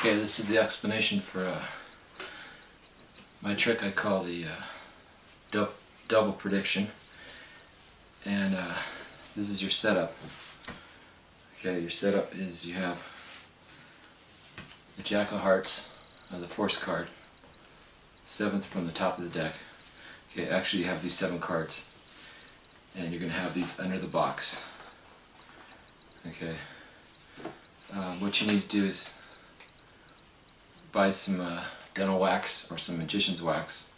Okay, this is the explanation for my trick I call the double prediction, and this is your setup. Okay, your setup is you have the Jack of Hearts, the force card, 7th from the top of the deck. Okay, actually you have these 7 cards, and you're going to have these under the box. Okay, what you need to do is buy some dental wax or some magician's wax.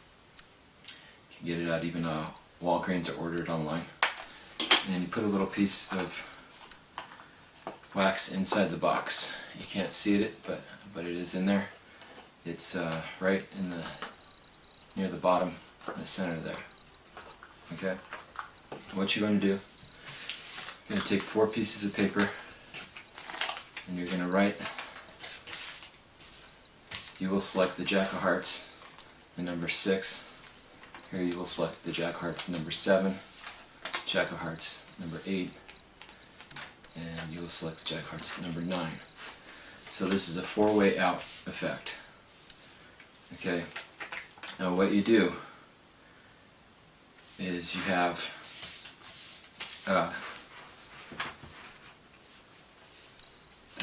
You can get it at even Walgreens or order it online. And you put a little piece of wax inside the box. You can't see it, but it is in there. It's right in the near the bottom, in the center there. Okay. What you're going to do? You're going to take 4 pieces of paper, and you're going to write. You will select the Jack of Hearts, the number 6. Here you will select the Jack of Hearts, number 7, Jack of Hearts, number 8, and you will select the Jack of Hearts, number 9. So this is a 4-way out effect. Okay. Now what you do is you have the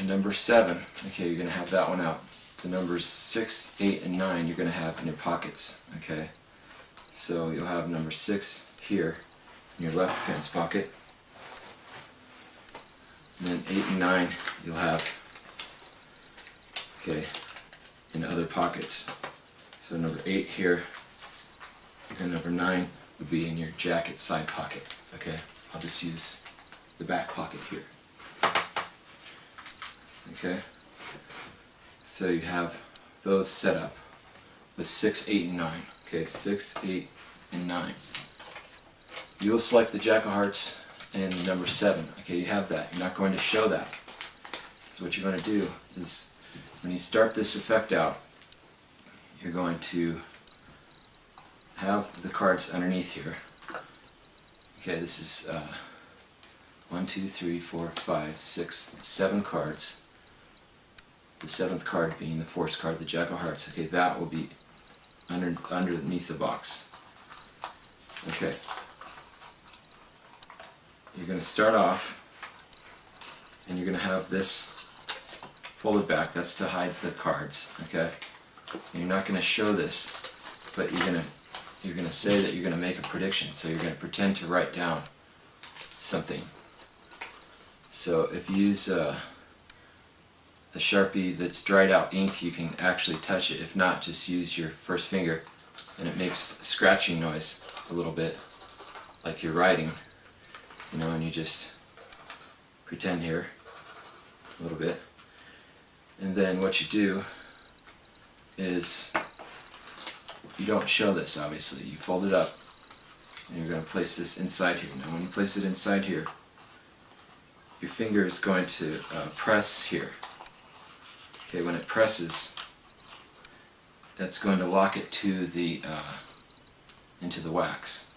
number 7. Okay, you're going to have that one out. The numbers 6, 8, and 9 you're going to have in your pockets. Okay, so you'll have number 6 here in your left pants pocket, and then 8 and 9 you'll have, okay, in other pockets. So number 8 here and number 9 would be in your jacket side pocket. Okay, I'll just use the back pocket here. Okay. So you have those set up with 6, 8, and 9. Okay, 6, 8, and 9. You will select the Jack of Hearts and number 7. Okay, you have that. You're not going to show that. So what you're going to do is, when you start this effect out, you're going to have the cards underneath here. Okay, this is 1, 2, 3, 4, 5, 6, 7 cards. The 7th card being the force card, the Jack of Hearts. Okay, that will be underneath the box. Okay. You're going to start off, and you're going to have this folded back. That's to hide the cards. Okay. And you're not going to show this, but you're going to say that you're going to make a prediction. So you're going to pretend to write down something. So if you use a Sharpie that's dried out ink, you can actually touch it. If not, just use your first finger, and it makes a scratching noise a little bit, like you're writing, you know, and you just pretend here a little bit. And then what you do is, you don't show this obviously, you fold it up, and you're going to place this inside here. Now when you place it inside here, your finger is going to press here. Okay, when it presses, that's going to lock it to the into the wax.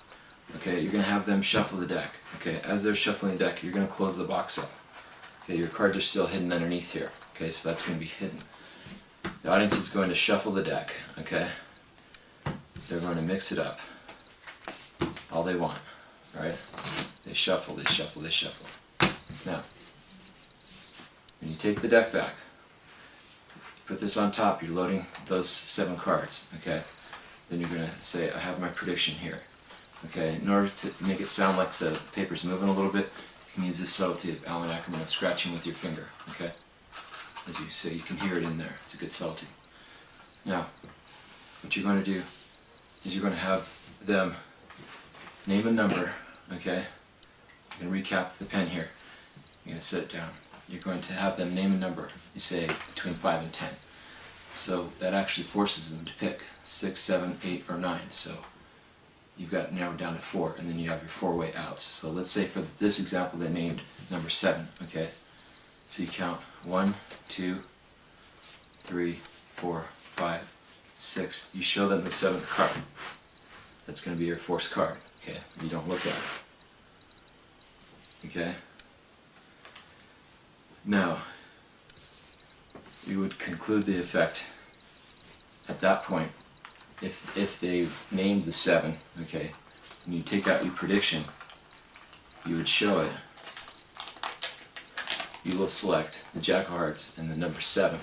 Okay, you're going to have them shuffle the deck. Okay, as they're shuffling the deck, you're going to close the box up. Okay, your cards are still hidden underneath here. Okay, so that's going to be hidden. The audience is going to shuffle the deck. Okay, they're going to mix it up all they want. Right? They shuffle, they shuffle, they shuffle. Now, when you take the deck back, put this on top, you're loading those 7 cards, okay? Then you're going to say, I have my prediction here. Okay, in order to make it sound like the paper's moving a little bit, you can use this subtlety of Allan Ackerman of scratching with your finger, okay? As you say, you can hear it in there. It's a good subtlety. Now, what you're going to do is you're going to have them name a number, okay? You can recap the pen here. You're going to sit it down. You're going to have them name a number. You say between 5 and 10. So that actually forces them to pick 6, 7, 8, or 9. So you've got it narrowed down to 4, and then you have your 4-way outs. So let's say for this example they named number 7. Okay. So you count 1, 2, 3, 4, 5, 6. You show them the 7th card. That's going to be your force card. Okay. You don't look at it. Okay. Now, you would conclude the effect at that point if they named the 7, okay, and you take out your prediction, you would show it. You will select the Jack of Hearts and the number 7.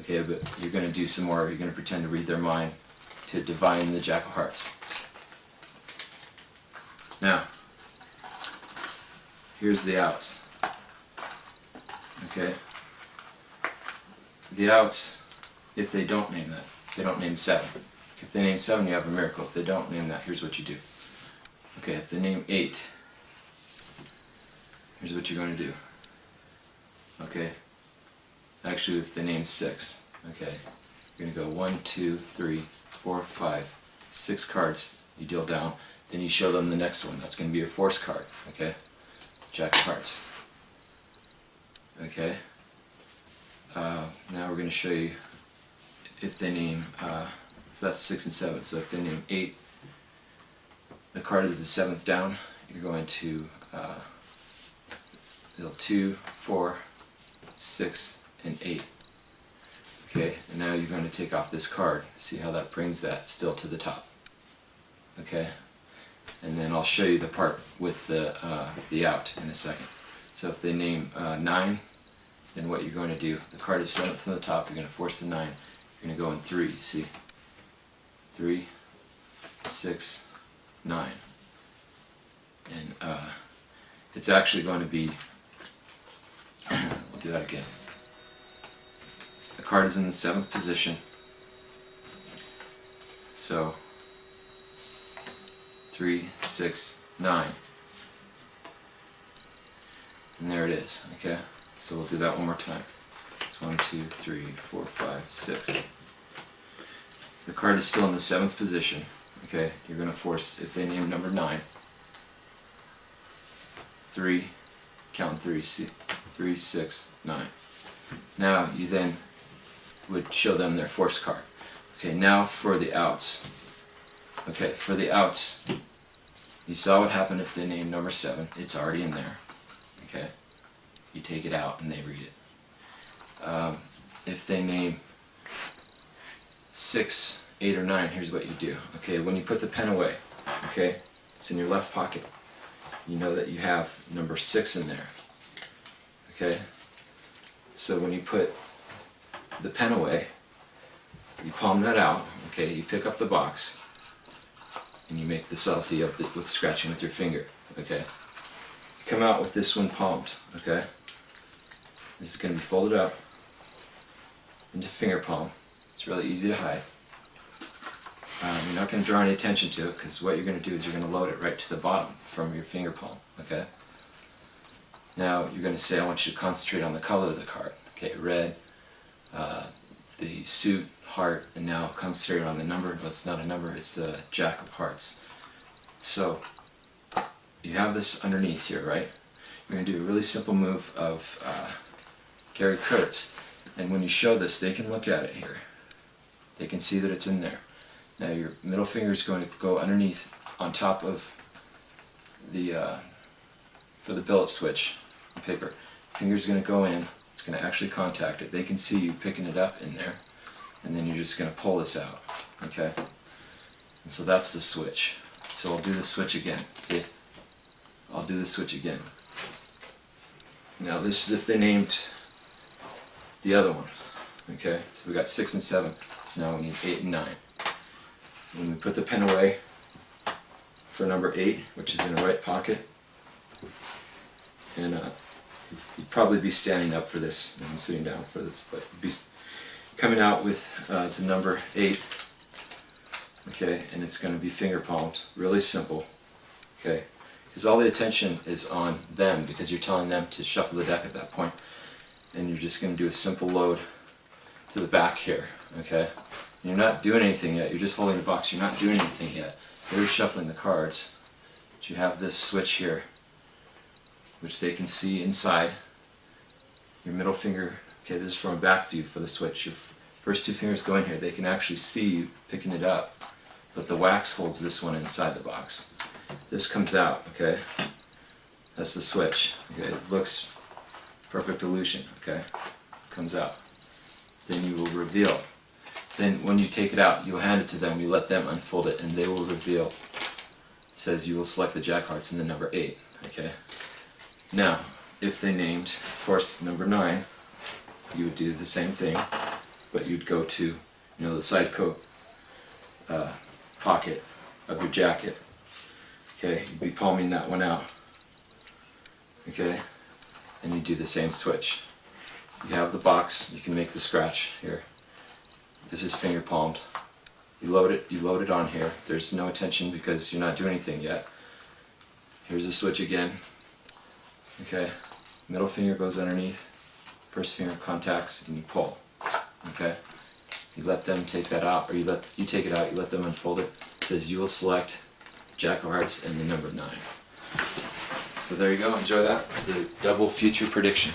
Okay, but you're going to do some more. You're going to pretend to read their mind to divine the Jack of Hearts. Now, here's the outs. Okay? The outs, if they don't name that, they don't name 7. If they name 7, you have a miracle. If they don't name that, here's what you do. Okay, if they name 8, here's what you're going to do. Okay? Actually, if they name 6, okay, you're going to go 1, 2, 3, 4, 5, 6 cards you deal down. Then you show them the next one. That's going to be your force card. Okay? Jack of Hearts. Okay? Now we're going to show you if they name, so that's 6 and 7. So if they name 8, the card is the 7th down. You're going to deal 2, 4, 6, and 8. Okay, and now you're going to take off this card. See how that brings that still to the top. Okay, and then I'll show you the part with the out in a second. So if they name 9, then what you're going to do, the card is 7th from the top, you're going to force the 9. You're going to go in 3, see? 3, 6, 9. And it's actually going to be, we'll do that again. The card is in the 7th position. So 3, 6, 9. And there it is, okay? So we'll do that one more time. It's 1, 2, 3, 4, 5, 6. The card is still in the 7th position, okay? You're going to force, if they name number 9, 3, count 3, see? 3, 6, 9. Now you then would show them their force card. Okay, now for the outs. Okay, for the outs, you saw what happened if they named number 7. It's already in there. Okay, you take it out and they read it. If they name 6, 8, or 9, here's what you do. Okay, when you put the pen away, okay, it's in your left pocket. You know that you have number 6 in there. Okay, so when you put the pen away, you palm that out. Okay, you pick up the box and you make the subtlety of with scratching with your finger. Okay, you come out with this one palmed. Okay, this is going to be folded up into finger palm. It's really easy to hide. You're not going to draw any attention to it because what you're going to do is you're going to load it right to the bottom from your finger palm. Okay. Now you're going to say, I want you to concentrate on the color of the card. Okay, red, the suit, heart, and now concentrate on the number. But it's not a number, it's the Jack of Hearts. So you have this underneath here, right? You're going to do a really simple move of Gary Kurtz. And when you show this, they can look at it here. They can see that it's in there. Now your middle finger is going to go underneath on top of the, for the billet switch paper. Finger's going to go in, it's going to actually contact it. They can see you picking it up in there, and then you're just going to pull this out. Okay? And so that's the switch. So I'll do the switch again. See? I'll do the switch again. Now this is if they named the other one. Okay? So we got 6 and 7. So now we need 8 and 9. When we put the pen away for number 8, which is in the right pocket, and you'd probably be standing up for this, and I'm sitting down for this, but you'd be coming out with the number 8, okay, and it's going to be finger palmed, really simple, okay, because all the attention is on them, because you're telling them to shuffle the deck at that point, and you're just going to do a simple load to the back here, okay. You're not doing anything yet, you're just holding the box, you're not doing anything yet. They're shuffling the cards. But you have this switch here, which they can see inside. Your middle finger, okay, this is from a back view for the switch. Your first 2 fingers go in here, they can actually see you picking it up, but the wax holds this one inside the box. This comes out, okay? That's the switch. Okay, it looks perfect illusion, okay? Comes out. then you will reveal. Then when you take it out, you'll hand it to them, you let them unfold it, and they will reveal. It says you will select the Jack of Hearts and the number 8. Okay? Now, if they named, of course, number 9, you would do the same thing, but you'd go to, the side coat pocket of your jacket. Okay? You'd be palming that one out. Okay? And you do the same switch. You have the box, you can make the scratch here. This is finger palmed. You load it on here. There's no attention because you're not doing anything yet. Here's the switch again. Okay, middle finger goes underneath, first finger contacts, and you pull. Okay, you let them take that out, or you take it out, you let them unfold it. It says you will select Jack of Hearts and the number 9. So there you go, enjoy that. It's the double future prediction.